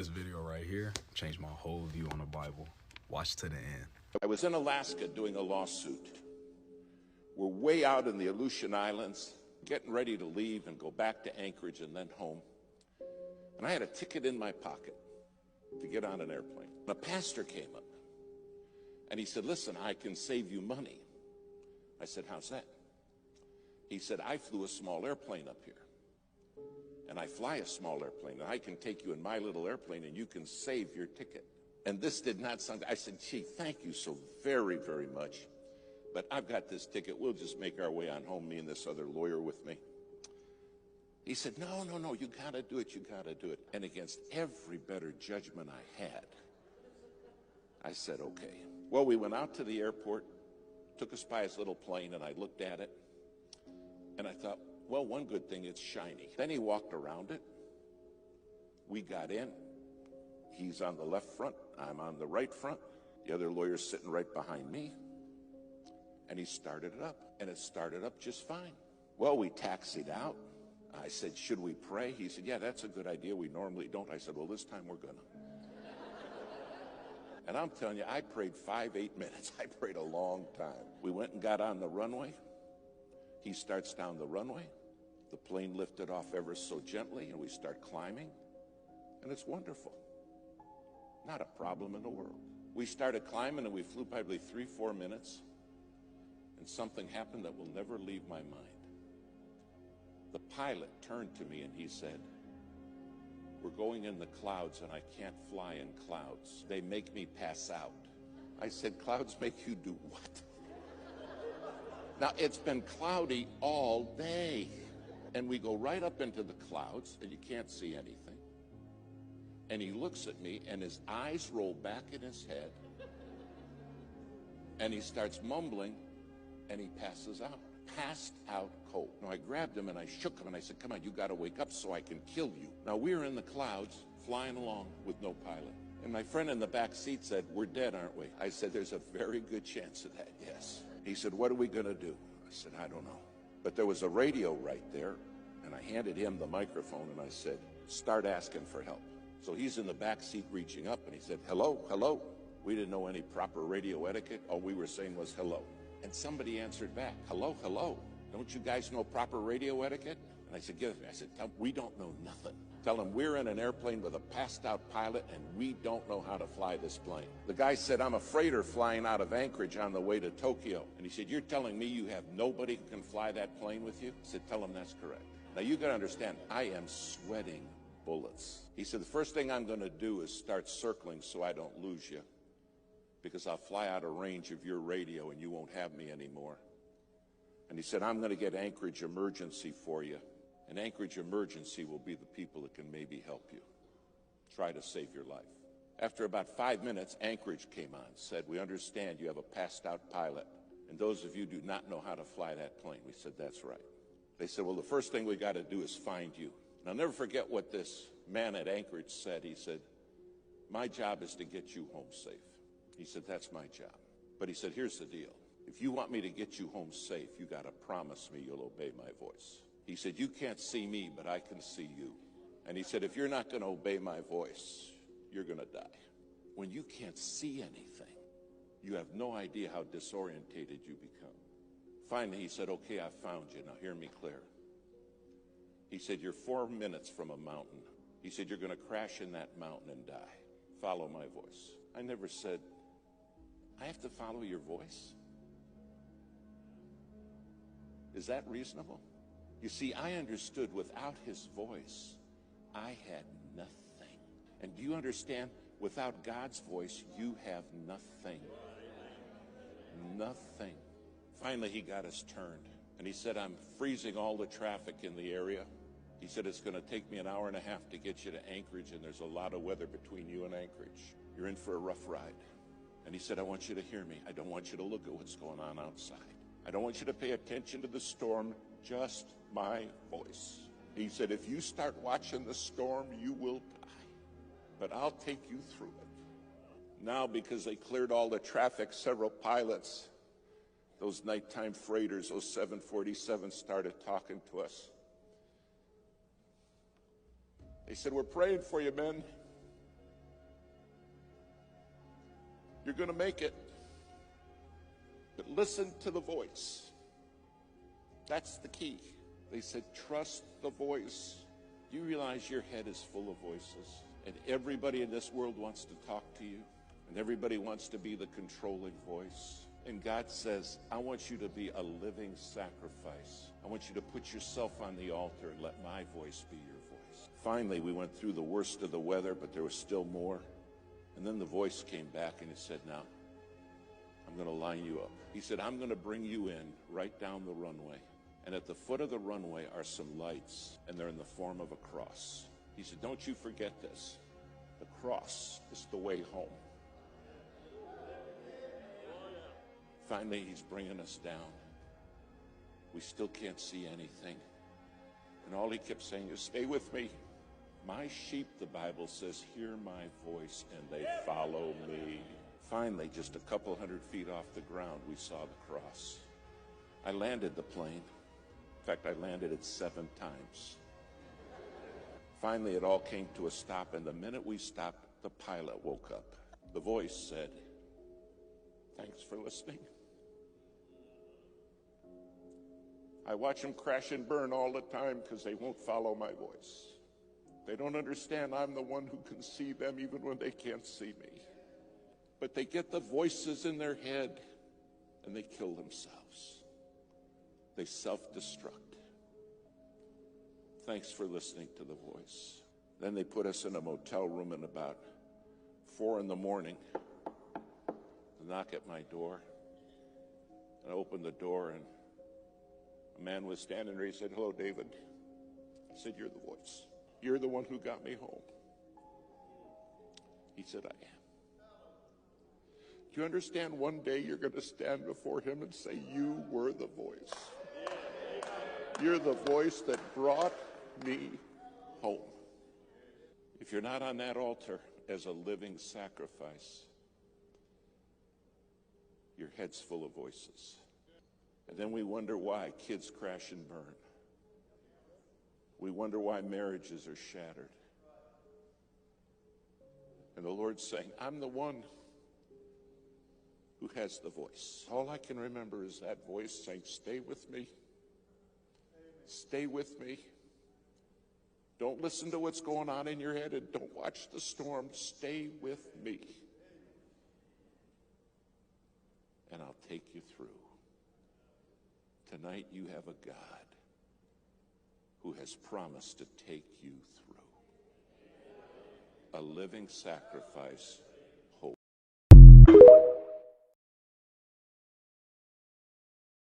This video right here changed my whole view on the Bible. Watch to the end. I was in Alaska doing a lawsuit. We're way out in the Aleutian Islands, getting ready to leave and go back to Anchorage and then home. And I had a ticket in my pocket to get on an airplane. A pastor came up and he said, "Listen, I can save you money." I said, "How's that?" He said, "I flew a small airplane up here. And I fly a small airplane, and I can take you in my little airplane, and you can save your ticket." And this did not sound, I said, "Gee, thank you so very, very much. But I've got this ticket. We'll just make our way on home, me and this other lawyer with me." He said, no, you got to do it. You got to do it. And against every better judgment I had, I said, okay. Well, we went out to the airport, took us by his little plane, and I looked at it, and I thought, well, one good thing, it's shiny. Then he walked around it. We got in. He's on the left front. I'm on the right front. The other lawyer's sitting right behind me. And he started it up. And it started up just fine. Well, we taxied out. I said, "Should we pray?" He said, "Yeah, that's a good idea. We normally don't." I said, "Well, this time we're going to." And I'm telling you, I prayed 8 minutes. I prayed a long time. We went and got on the runway. He starts down the runway. The plane lifted off ever so gently, and we start climbing, and it's wonderful. Not a problem in the world. We started climbing, and we flew probably 3-4 minutes, and something happened that will never leave my mind. The pilot turned to me, and he said, "We're going in the clouds, and I can't fly in clouds. They make me pass out." I said, "Clouds make you do what?" Now, it's been cloudy all day. And we go right up into the clouds, and you can't see anything. And he looks at me, and his eyes roll back in his head. And he starts mumbling, and he passes out. Passed out cold. Now, I grabbed him, and I shook him, and I said, "Come on, you got to wake up so I can kill you." Now, we're in the clouds, flying along with no pilot. And my friend in the back seat said, "We're dead, aren't we?" I said, "There's a very good chance of that, yes." He said, "What are we going to do?" I said, "I don't know." But there was a radio right there, and I handed him the microphone, and I said, "Start asking for help." So he's in the back seat reaching up, and he said, "Hello, hello." We didn't know any proper radio etiquette. All we were saying was hello. And somebody answered back, "Hello, hello. Don't you guys know proper radio etiquette?" And I said, "Give it to me." I said, "Tell them we don't know nothing. Tell them we're in an airplane with a passed-out pilot, and we don't know how to fly this plane." The guy said, "I'm a freighter flying out of Anchorage on the way to Tokyo." And he said, "You're telling me you have nobody who can fly that plane with you?" I said, "Tell them that's correct." Now, you got to understand, I am sweating bullets. He said, "The first thing I'm going to do is start circling so I don't lose you, because I'll fly out of range of your radio and you won't have me anymore." And he said, "I'm going to get Anchorage Emergency for you. And Anchorage Emergency will be the people that can maybe help you. Try to save your life." After about 5 minutes, Anchorage came on, said, "We understand you have a passed-out pilot, and those of you do not know how to fly that plane." We said, "That's right." They said, "Well, the first thing we got to do is find you." And I'll never forget what this man at Anchorage said. He said, "My job is to get you home safe." He said, "That's my job." But he said, "Here's the deal. If you want me to get you home safe, you got to promise me you'll obey my voice." He said, "You can't see me, but I can see you." And he said, "If you're not going to obey my voice, you're going to die." When you can't see anything, you have no idea how disorientated you become. Finally, he said, "Okay, I found you. Now hear me clear." He said, "You're 4 minutes from a mountain." He said, "You're going to crash in that mountain and die. Follow my voice." I never said, "I have to follow your voice?" Is that reasonable? You see, I understood without his voice, I had nothing. And do you understand? Without God's voice, you have nothing. Nothing. Finally, he got us turned. And he said, "I'm freezing all the traffic in the area." He said, "It's going to take me an hour and a half to get you to Anchorage, and there's a lot of weather between you and Anchorage. You're in for a rough ride." And he said, "I want you to hear me. I don't want you to look at what's going on outside. I don't want you to pay attention to the storm, just my voice." He said, "If you start watching the storm, you will die. But I'll take you through it." Now, because they cleared all the traffic, several pilots, those nighttime freighters, those 747s, started talking to us. They said, "We're praying for you, men. You're going to make it. But listen to the voice. That's the key. They said, trust the voice. Do you realize your head is full of voices? And everybody in this world wants to talk to you. And everybody wants to be the controlling voice. And God says, I want you to be a living sacrifice. I want you to put yourself on the altar and let my voice be your voice. Finally, we went through the worst of the weather, but there was still more. And then the voice came back and he said, now, I'm going to line you up. He said, I'm going to bring you in right down the runway. And at the foot of the runway are some lights, and they're in the form of a cross. He said, don't you forget this. The cross is the way home. Finally, he's bringing us down. We still can't see anything. And all he kept saying is, stay with me. My sheep, the Bible says, hear my voice and they follow me. Finally, just a couple 100 feet off the ground, we saw the cross. I landed the plane. In fact, I landed it 7 times. Finally, it all came to a stop, and the minute we stopped, the pilot woke up. The voice said, thanks for listening. I watch them crash and burn all the time because they won't follow my voice. They don't understand I'm the one who can see them even when they can't see me. But they get the voices in their head and they kill themselves. They self-destruct. Thanks for listening to the voice. Then they put us in a motel room at about 4 in the morning. They knock at my door. I opened the door and a man was standing there. He said, hello, David. I said, you're the voice. You're the one who got me home. He said, I am. Do you understand one day you're going to stand before him and say, you were the voice. You're the voice that brought me home. If you're not on that altar as a living sacrifice, your head's full of voices. And then we wonder why kids crash and burn. We wonder why marriages are shattered. And the Lord's saying, I'm the one who has the voice. All I can remember is that voice saying, stay with me. Stay with me. Don't listen to what's going on in your head and don't watch the storm. Stay with me. And I'll take you through. Tonight you have a God who has promised to take you through. A living sacrifice